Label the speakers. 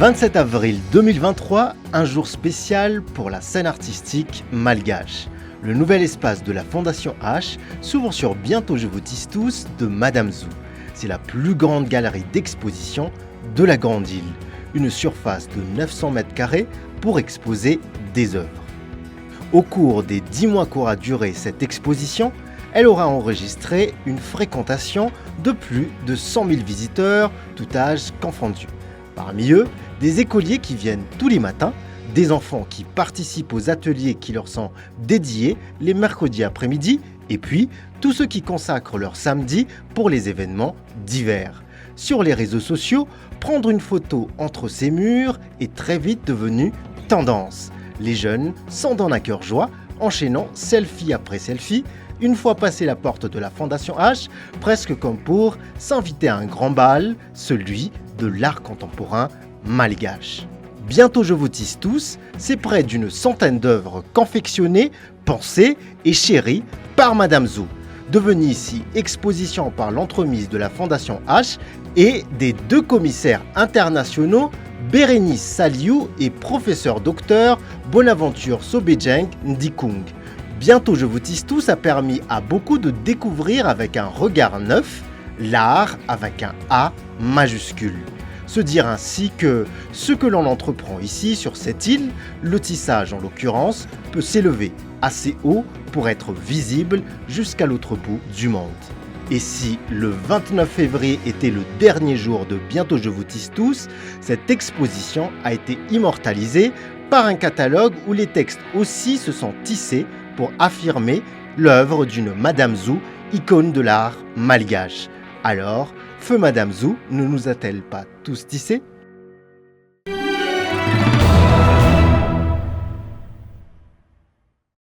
Speaker 1: 27 avril 2023, un jour spécial pour la scène artistique malgache. Le nouvel espace de la Fondation H s'ouvre sur Bientôt je vous tisse tous de Madame Zou. C'est la plus grande galerie d'exposition de la Grande Île. Une surface de 900 mètres carrés pour exposer des œuvres. Au cours des 10 mois qu'aura duré cette exposition, elle aura enregistré une fréquentation de plus de 100 000 visiteurs, tout âge confondus. Parmi eux, des écoliers qui viennent tous les matins, des enfants qui participent aux ateliers qui leur sont dédiés les mercredis après-midi, et puis tous ceux qui consacrent leur samedi pour les événements divers. Sur les réseaux sociaux, prendre une photo entre ces murs est très vite devenu tendance. Les jeunes sont dans un cœur joie, enchaînant selfie après selfie, une fois passé la porte de la Fondation H, presque comme pour s'inviter à un grand bal, celui de l'art contemporain malgache. Bientôt je vous tisse tous, c'est près d'une centaine d'œuvres confectionnées, pensées et chéries par Madame Zou. Devenue ici exposition par l'entremise de la Fondation H et des deux commissaires internationaux, Bérénice Saliou et professeur docteur Bonaventure Sobejeng Ndikung. Bientôt je vous tisse tous a permis à beaucoup de découvrir avec un regard neuf l'art avec un A majuscule. Se dire ainsi que ce que l'on entreprend ici sur cette île, le tissage en l'occurrence, peut s'élever assez haut pour être visible jusqu'à l'autre bout du monde. Et si le 29 février était le dernier jour de Bientôt je vous tisse tous, cette exposition a été immortalisée par un catalogue où les textes aussi se sont tissés pour affirmer l'œuvre d'une Madame Zou, icône de l'art malgache. Alors, feu Madame Zou ne nous a-t-elle pas tous tissés ?